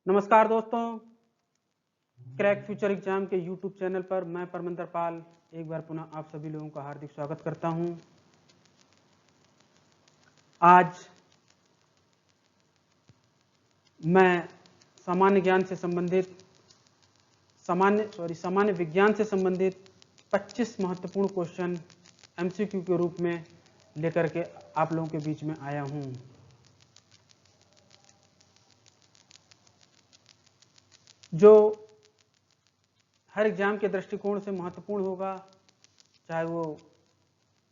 नमस्कार दोस्तों, crack future exam के यूट्यूब चैनल पर मैं परमिंदर पाल एक बार पुनः आप सभी लोगों का हार्दिक स्वागत करता हूं। आज मैं सामान्य विज्ञान से संबंधित 25 महत्वपूर्ण क्वेश्चन एमसीक्यू के रूप में लेकर के आप लोगों के बीच में आया हूं। जो हर एग्जाम के दृष्टिकोण से महत्वपूर्ण होगा, चाहे वो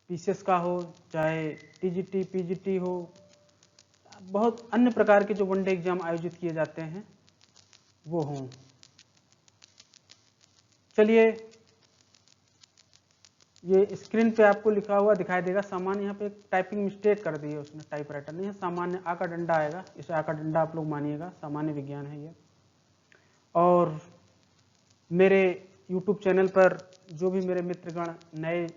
पीसीएस का हो, चाहे टीजीटी, पीजीटी हो, बहुत अन्य प्रकार के जो वनडे एग्जाम आयोजित किए जाते हैं वो हों। चलिए, ये स्क्रीन पे आपको लिखा हुआ दिखाई देगा। सामान्य यहाँ पे एक टाइपिंग मिस्टेक कर दी है उसने, टाइपराइटर नहीं है, सामान्य आ का डंडा आएगा, इसे आ का डंडा आप लोग मानिएगा, सामान्य विज्ञान है ये। और मेरे YouTube चैनल पर जो भी मेरे मित्रगण नए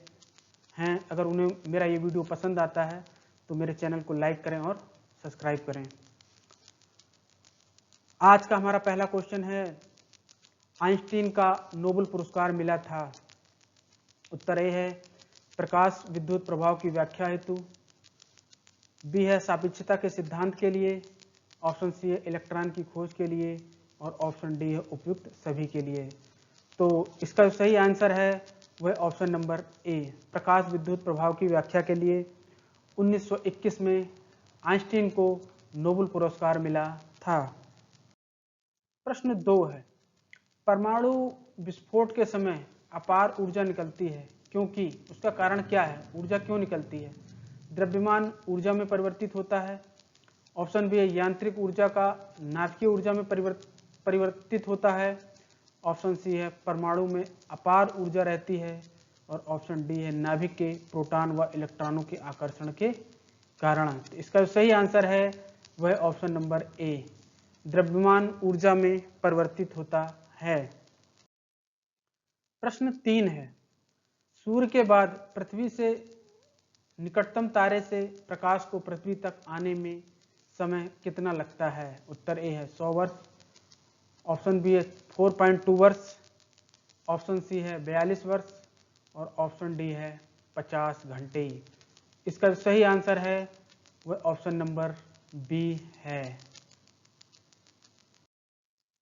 हैं, अगर उन्हें मेरा ये वीडियो पसंद आता है तो मेरे चैनल को लाइक करें और सब्सक्राइब करें। आज का हमारा पहला क्वेश्चन है, आइंस्टीन का नोबेल पुरस्कार मिला था। उत्तर ए है प्रकाश विद्युत प्रभाव की व्याख्या हेतु, बी है सापेक्षता के सिद्धांत के लिए, ऑप्शन सी है इलेक्ट्रॉन की खोज के लिए और ऑप्शन डी है उपयुक्त सभी के लिए। तो इसका सही आंसर है वह ऑप्शन नंबर ए, प्रकाश विद्युत प्रभाव की व्याख्या के लिए 1921 में आइंस्टीन को नोबेल पुरस्कार मिला था। प्रश्न 2 है, परमाणु विस्फोट के समय अपार ऊर्जा निकलती है क्योंकि उसका कारण क्या है? ऊर्जा क्यों निकलती है? द्रव्यमान ऊर्जा में परिवर्तित होता है, ऑप्शन बी है यांत्रिक ऊर्जा का नाभिकीय ऊर्जा में परिवर्तित होता है, ऑप्शन सी है परमाणु में अपार ऊर्जा रहती है और ऑप्शन डी है नाभिक के प्रोटॉन व इलेक्ट्रॉनों के आकर्षण के कारण। तो इसका सही आंसर है वह ऑप्शन नंबर ए, द्रव्यमान ऊर्जा में परिवर्तित होता है। प्रश्न 3 है, सूर्य के बाद पृथ्वी से निकटतम तारे से प्रकाश को पृथ्वी तक आने में समय कितना लगता है? उत्तर ए है 100 वर्ष, ऑप्शन बी है 4.2 वर्ष, ऑप्शन सी है 42 वर्ष और ऑप्शन डी है 50 घंटे। इसका सही आंसर है वह ऑप्शन नंबर बी है।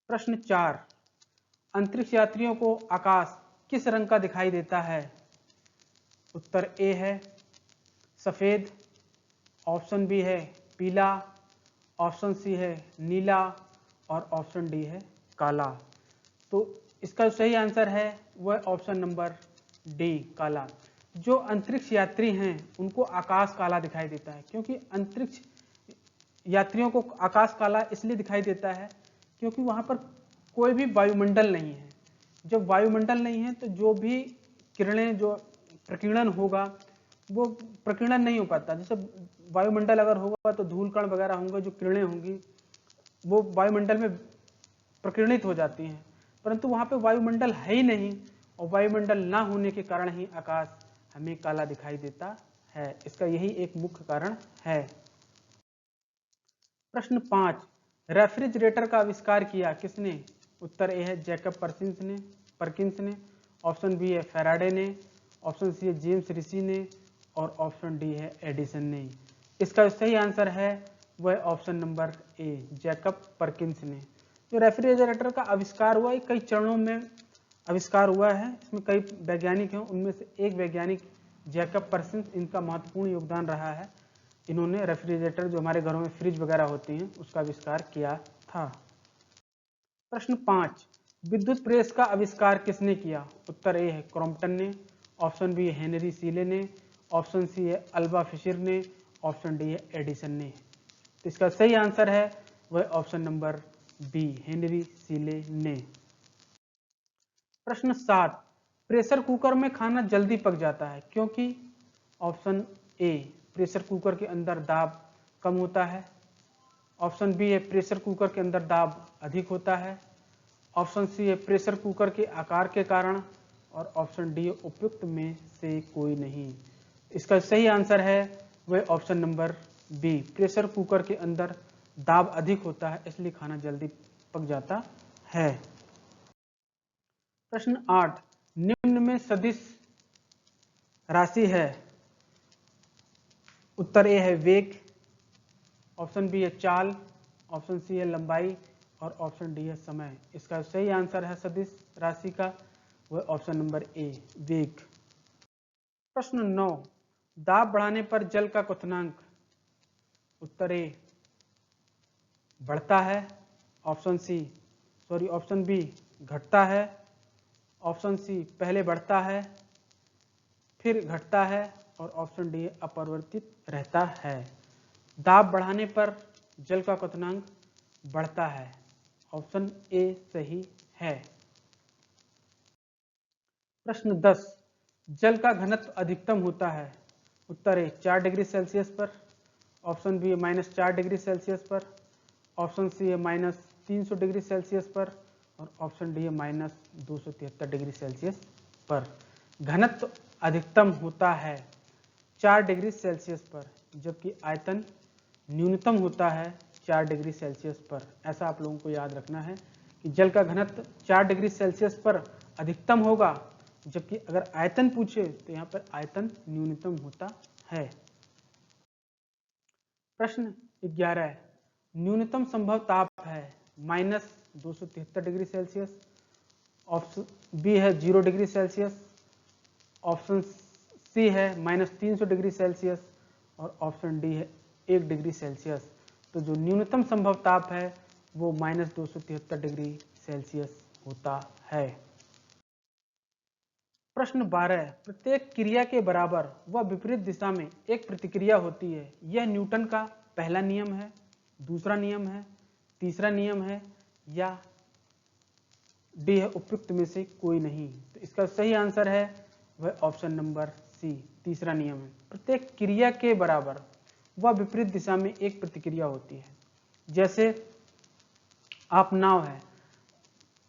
प्रश्न 4, अंतरिक्ष यात्रियों को आकाश किस रंग का दिखाई देता है? उत्तर ए है सफेद, ऑप्शन बी है पीला, ऑप्शन सी है नीला और ऑप्शन डी है काला। तो इसका सही आंसर है वह ऑप्शन नंबर डी, काला। जो अंतरिक्ष यात्री हैं उनको आकाश काला दिखाई देता है, क्योंकि अंतरिक्ष यात्रियों को आकाश काला इसलिए दिखाई देता है क्योंकि वहां पर कोई भी वायुमंडल नहीं है। जब वायुमंडल नहीं है तो जो भी किरणें, जो प्रकीर्णन होगा वो प्रकीर्णन नहीं हो पाता। जैसे वायुमंडल अगर होगा तो धूल कण वगैरह होंगे, जो किरणें होंगी वो वायुमंडल में प्रकीर्णित हो जाती हैं, परंतु वहां पे वायुमंडल है ही नहीं और वायुमंडल ना होने के कारण ही आकाश हमें काला दिखाई देता है। इसका यही एक मुख्य कारण है। प्रश्न 5, रेफ्रिजरेटर का आविष्कार किया किसने? उत्तर ए है जैकब परकिंस ने, ऑप्शन बी है फैराडे ने, ऑप्शन सी है जेम्स रिसी ने और ऑप्शन डी है एडिसन ने। इसका सही आंसर है वह option number A, Jacob Perkins ने। जो रेफ्रिजरेटर का आविष्कार हुआ, कई चरणों में आविष्कार हुआ है, इसमें कई वैज्ञानिक हैं, उनमें से एक वैज्ञानिक जैकब परकिंस, इनका महत्वपूर्ण योगदान रहा है। इन्होंने रेफ्रिजरेटर, जो हमारे घरों में फ्रिज वगैरह होती हैं, उसका आविष्कार किया था। प्रश्न 5, विद्युत प्रेस का आविष्कार किसने किया? उत्तर ए है क्रॉम्पटन ने, ऑप्शन बी है हेनरी सीले ने, ऑप्शन सी है अल्वा फिशर ने, ऑप्शन डी है एडिसन ने। तो इसका सही आंसर है वह ऑप्शन नंबर बी, हेनरी सीले ने। प्रश्न 7, प्रेशर कुकर में खाना जल्दी पक जाता है क्योंकि? ऑप्शन ए, प्रेशर कुकर के अंदर दाब कम होता है, ऑप्शन बी है प्रेशर कुकर के अंदर दाब अधिक होता है, ऑप्शन सी है प्रेशर कुकर के आकार के कारण और ऑप्शन डी उपयुक्त में से कोई नहीं। इसका सही आंसर है वह option number B, pressure cooker के अंदर दाब अधिक होता है इसलिए खाना जल्दी चिपक जाता है। प्रश्न 8, निम्न में सदिश राशि है। उत्तर ए है वेग, ऑप्शन बी है चाल, ऑप्शन सी है लंबाई और ऑप्शन डी है समय। इसका सही आंसर है सदिश राशि का वह ऑप्शन नंबर ए वेग। प्रश्न 9, दाब बढ़ाने पर जल का क्वथनांक। उत्तर ए बढ़ता है, ऑप्शन बी घटता है, ऑप्शन सी पहले बढ़ता है फिर घटता है और ऑप्शन डी अपरिवर्तित रहता है। दाब बढ़ाने पर जल का क्वथनांक बढ़ता है, ऑप्शन ए सही है। प्रश्न 10, जल का घनत्व अधिकतम होता है। उत्तर ए 4 डिग्री सेल्सियस पर, ऑप्शन बी है -4 डिग्री सेल्सियस पर, ऑप्शन सी है -300 डिग्री सेल्सियस पर और ऑप्शन डी है -273 डिग्री सेल्सियस पर। घनत्व अधिकतम होता है 4 डिग्री सेल्सियस पर, जबकि आयतन न्यूनतम होता है 4 डिग्री सेल्सियस पर। ऐसा आप लोगों को याद रखना है कि जल का घनत्व 4 डिग्री सेल्सियस पर अधिकतम होगा, जबकि अगर आयतन पूछे तो यहाँ पर आयतन न्यूनतम होता है। प्रश्न 11, न्यूनतम संभव ताप है -273 डिग्री सेल्सियस, ऑप्शन बी है 0 डिग्री सेल्सियस, ऑप्शन सी है -300 डिग्री सेल्सियस और ऑप्शन डी है 1 डिग्री सेल्सियस। तो जो न्यूनतम संभव ताप है वो -273 डिग्री सेल्सियस होता है। प्रश्न 12, प्रत्येक क्रिया के बराबर व विपरीत दिशा में एक प्रतिक्रिया होती है। यह न्यूटन का पहला नियम है, दूसरा नियम है, तीसरा नियम है या डी है उपयुक्त में से कोई नहीं। तो इसका सही आंसर है वह ऑप्शन नंबर सी तीसरा नियम है। प्रत्येक क्रिया के बराबर व विपरीत दिशा में एक प्रतिक्रिया होती है। जैसे आप नाव है,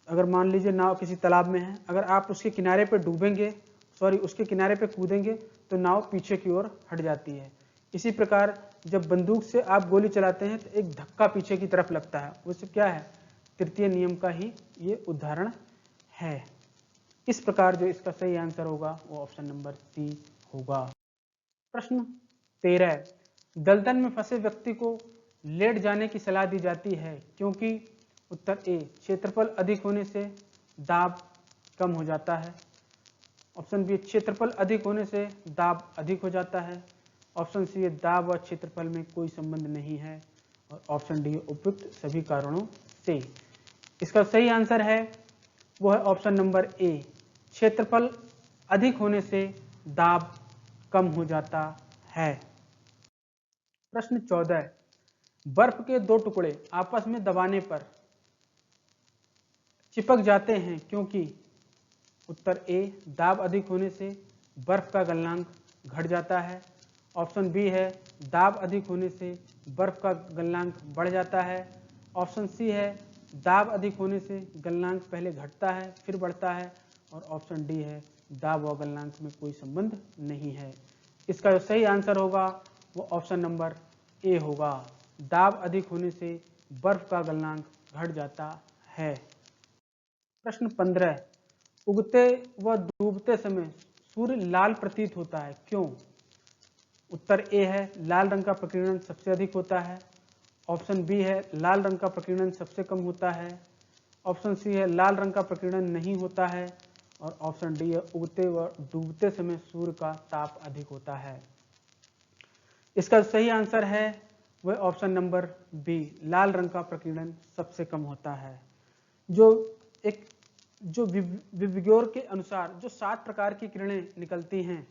अगर मान लीजिए नाव किसी तालाब में है, अगर आप उसके किनारे पे डूबेंगे उसके किनारे पे कूदेंगे तो नाव पीछे की ओर हट जाती है। इसी प्रकार जब बंदूक से आप गोली चलाते हैं तो एक धक्का पीछे की तरफ लगता है, उससे क्या है तृतीय नियम का ही ये उदाहरण है। इस प्रकार जो इसका सही आंसर होगा वो ऑप्शन नंबर सी होगा। प्रश्न 13, दलदल में फंसे व्यक्ति को लेट जाने की सलाह दी जाती है क्योंकि उत्तर ए क्षेत्रफल अधिक होने से दाब कम हो जाता है, ऑप्शन बी क्षेत्रफल अधिक होने से दाब अधिक हो जाता है, ऑप्शन सी है दाब व क्षेत्रफल में कोई संबंध नहीं है और ऑप्शन डी उपयुक्त सभी कारणों से। इसका सही आंसर है वो है ऑप्शन नंबर ए क्षेत्रफल अधिक होने से दाब कम हो जाता है। प्रश्न 14, बर्फ के दो टुकड़े आपस में दबाने पर चिपक जाते हैं क्योंकि उत्तर ए दाब अधिक होने से बर्फ का गलनांक घट जाता है, ऑप्शन बी है दाब अधिक होने से बर्फ का गलनांक बढ़ जाता है, ऑप्शन सी है दाब अधिक होने से गलनांक पहले घटता है फिर बढ़ता है और ऑप्शन डी है दाब व गलनांक में कोई संबंध नहीं है। इसका जो सही आंसर होगा वो ऑप्शन नंबर ए होगा, दाब अधिक होने से बर्फ का गलनांक घट जाता है। प्रश्न 15, उगते व डूबते समय सूर्य लाल प्रतीत होता है क्यों? उत्तर ए है लाल रंग का प्रकीर्णन सबसे अधिक होता है, ऑप्शन बी है लाल रंग का प्रकीर्णन सबसे कम होता है, ऑप्शन सी है लाल रंग का प्रकीर्णन नहीं होता है और ऑप्शन डी है उगते व डूबते समय सूर्य का ताप अधिक होता है। इसका सही आंसर है वह ऑप्शन नंबर बी लाल रंग का प्रकीर्णन सबसे कम होता है। जो विविग्योर के अनुसार जो 7 प्रकार की किरणें निकलती हैं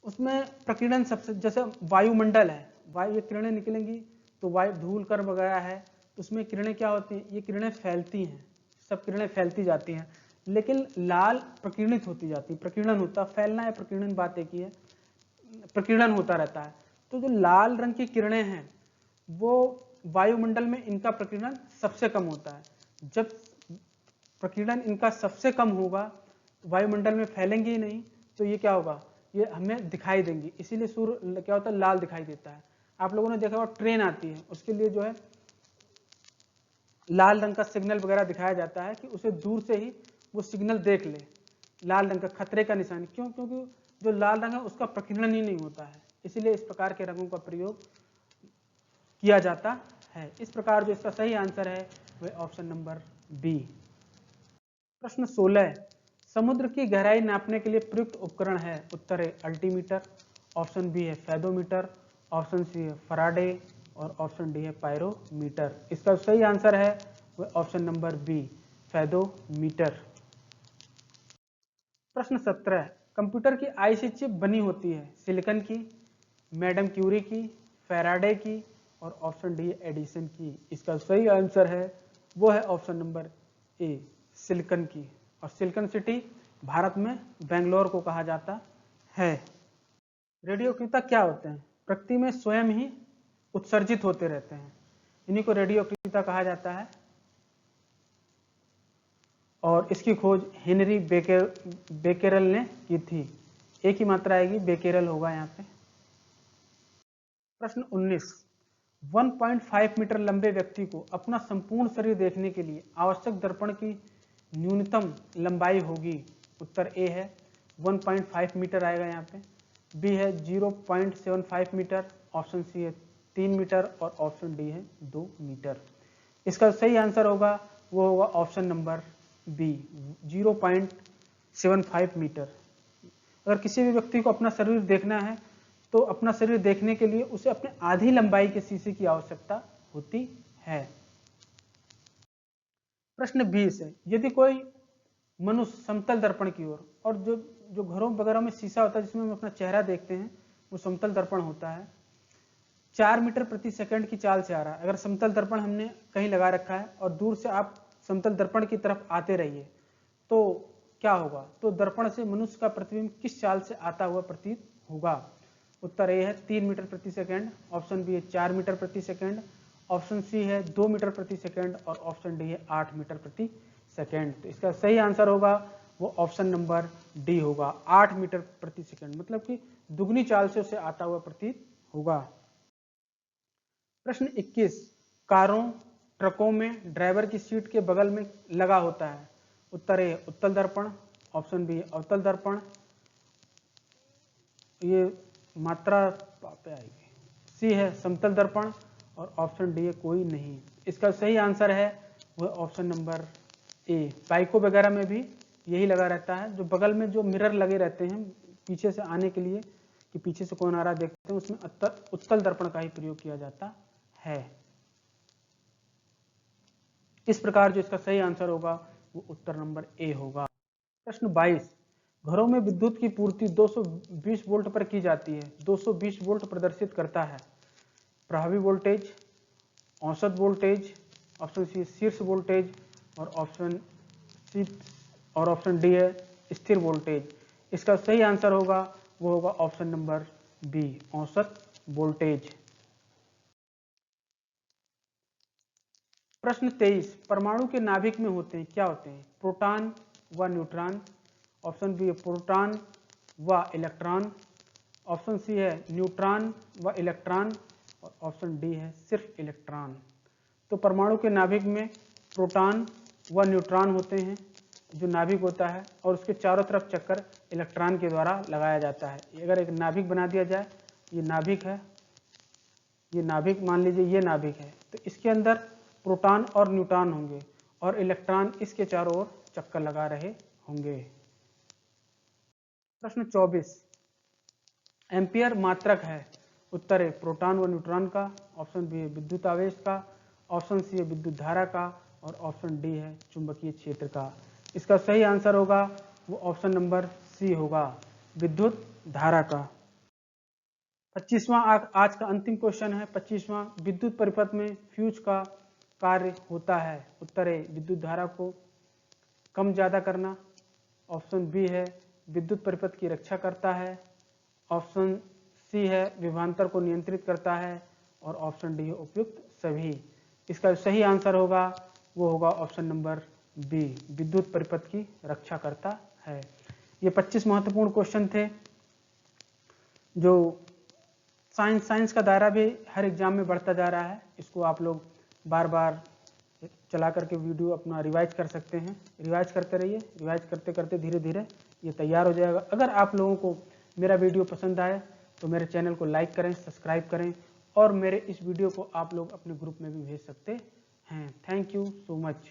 उसमें प्रकीर्णन सबसे, जैसे वायुमंडल है, ये किरणें निकलेंगी तो वायु धूल कण वगैरह है उसमें किरणें क्या होती हैं, ये किरणें फैलती हैं, सब किरणें फैलती जाती हैं लेकिन लाल प्रकीर्णित होती जाती है, प्रकीर्णन होता, फैलना है प्रकीर्णन बात एक ही है, प्रकीर्णन होता रहता है। तो जो लाल रंग की किरणें हैं वो वायुमंडल में इनका प्रकीर्णन सबसे कम होता है। जब प्रकीर्णन इनका सबसे कम होगा वायुमंडल में फैलेंगे ही नहीं तो ये क्या होगा, ये हमें दिखाई देंगी, इसीलिए सूर्य क्या होता है लाल दिखाई देता है। आप लोगों ने देखा होगा ट्रेन आती है उसके लिए जो है लाल रंग का सिग्नल वगैरह दिखाया जाता है कि उसे दूर से ही वो सिग्नल देख ले, लाल रंग का खतरे का निशान। क्यों? क्योंकि जो लाल रंग है उसका प्रकीर्णन ही नहीं होता है, इसीलिए इस प्रकार के रंगों का प्रयोग किया जाता है। इस प्रकार जो इसका सही आंसर है वह ऑप्शन नंबर बी। प्रश्न 16, समुद्र की गहराई नापने के लिए प्रयुक्त उपकरण है। उत्तर है अल्टीमीटर, ऑप्शन बी है फेदोमीटर, ऑप्शन सी है फराडे और ऑप्शन डी है पायरोमीटर। इसका सही आंसर है वह ऑप्शन नंबर बी, फेदोमीटर। प्रश्न 17, कंप्यूटर की आईसी चिप बनी होती है सिलिकॉन की, मैडम क्यूरी की, फैराडे की और ऑप्शन डी एडिसन की। इसका सही आंसर है वो है ऑप्शन नंबर ए, सिलिकॉन की। और सिलिकॉन सिटी भारत में बेंगलोर को कहा जाता है। रेडियोक्टिवता क्या होते हैं? प्रकृति में स्वयं ही उत्सर्जित होते रहते हैं, इन्हीं को रेडियोक्टिवता कहा जाता है। और इसकी खोज हेनरी बेकेरल ने की थी। एक ही मात्रा आएगी, बेकेरल होगा यहाँ पे। प्रश्न 19, 1.5 मीटर लंबे व्यक्ति को अपना संपूर्ण शरीर देखने के लिए आवश्यक दर्पण की न्यूनतम लंबाई होगी। उत्तर ए है 1.5 मीटर आएगा यहाँ पे, बी है 0.75 मीटर, ऑप्शन सी है 3 मीटर और ऑप्शन डी है 2 मीटर। इसका सही आंसर होगा वो होगा ऑप्शन नंबर बी, 0.75 मीटर। अगर किसी भी व्यक्ति को अपना शरीर देखना है तो अपना शरीर देखने के लिए उसे अपने आधी लंबाई के शीशे की आवश्यकता होती है। प्रश्न 20 है, यदि कोई मनुष्य समतल दर्पण की ओर, और जो घरों वगैरह में शीशा होता है जिसमें हम अपना चेहरा देखते हैं वो समतल दर्पण होता है, 4 मीटर प्रति सेकंड की चाल से आ रहा है। अगर समतल दर्पण हमने कहीं लगा रखा है और दूर से आप समतल दर्पण की तरफ आते रहिए तो क्या होगा? तो दर्पण से मनुष्य का प्रतिबिंब किस चाल से आता हुआ प्रतीत होगा? उत्तर ए है 3 मीटर प्रति सेकंड, ऑप्शन बी है 4 मीटर प्रति सेकंड, ऑप्शन सी है 2 मीटर प्रति सेकंड और ऑप्शन डी है 8 मीटर प्रति सेकंड। तो इसका सही आंसर होगा वो ऑप्शन नंबर डी होगा, 8 मीटर प्रति सेकंड, मतलब कि दुगनी चाल से उसे आता हुआ प्रतीत होगा। प्रश्न 21, कारों ट्रकों में ड्राइवर की सीट के बगल में लगा होता है। उत्तर ए उत्तल दर्पण, ऑप्शन बी अवतल दर्पण, ये मात्रा पे आएगी, सी है समतल दर्पण और ऑप्शन डी है कोई नहीं। इसका सही आंसर है वह ऑप्शन नंबर ए, बाइकों वगैरह में भी यही लगा रहता है, जो बगल में जो मिरर लगे रहते हैं पीछे से आने के लिए कि पीछे से कौन आ रहा देखते हैं, उसमें उत्तल दर्पण का ही प्रयोग किया जाता है। इस प्रकार जो इसका सही आंसर होगा वो उत्तर नंबर ए होगा। प्रश्न 22, घरों में विद्युत की पूर्ति 220 वोल्ट पर की जाती है। 220 वोल्ट प्रदर्शित करता है प्रभावी वोल्टेज, औसत वोल्टेज, ऑप्शन सी शीर्ष वोल्टेज और ऑप्शन डी है स्थिर वोल्टेज। इसका सही आंसर होगा वो होगा ऑप्शन नंबर बी, औसत वोल्टेज। प्रश्न 23, परमाणु के नाभिक में होते हैं क्या होते हैं? प्रोटॉन व न्यूट्रॉन, ऑप्शन बी है प्रोटॉन व इलेक्ट्रॉन, ऑप्शन सी है न्यूट्रॉन व इलेक्ट्रॉन और ऑप्शन डी है सिर्फ इलेक्ट्रॉन। तो परमाणु के नाभिक में प्रोटॉन व न्यूट्रॉन होते हैं, जो नाभिक होता है, और उसके चारों तरफ चक्कर इलेक्ट्रॉन के द्वारा लगाया जाता है। अगर एक नाभिक बना दिया जाए, ये नाभिक है, ये नाभिक मान लीजिए ये नाभिक है, तो इसके अंदर प्रोटॉन और न्यूट्रॉन होंगे और इलेक्ट्रॉन इसके चारों ओर चक्कर लगा रहे होंगे। प्रश्न 24, एम्पियर मात्रक है। उत्तर है प्रोटॉन व न्यूट्रॉन का, ऑप्शन बी है विद्युत आवेश का, ऑप्शन सी है विद्युत धारा का और ऑप्शन डी है चुंबकीय क्षेत्र का। इसका सही आंसर होगा वो ऑप्शन नंबर सी होगा, विद्युत धारा का। 25वां आज का अंतिम क्वेश्चन है 25वां, विद्युत परिपथ में फ्यूज का कार्य होता है। उत्तर है विद्युत धारा को कम ज्यादा करना, ऑप्शन बी है विद्युत परिपथ की रक्षा करता है, ऑप्शन सी है विभवांतर को नियंत्रित करता है और ऑप्शन डी है उपयुक्त सभी। इसका सही आंसर होगा वो होगा ऑप्शन नंबर बी, विद्युत परिपथ की रक्षा करता है। ये 25 महत्वपूर्ण क्वेश्चन थे जो साइंस का दायरा भी हर एग्जाम में बढ़ता जा रहा है। इसको आप लोग बार बार चला करके वीडियो अपना रिवाइज कर सकते हैं। रिवाइज करते रहिए, रिवाइज करते करते धीरे धीरे ये तैयार हो जाएगा। अगर आप लोगों को मेरा वीडियो पसंद आए तो मेरे चैनल को लाइक करें, सब्सक्राइब करें और मेरे इस वीडियो को आप लोग अपने ग्रुप में भी भेज सकते हैं। Thank you so much.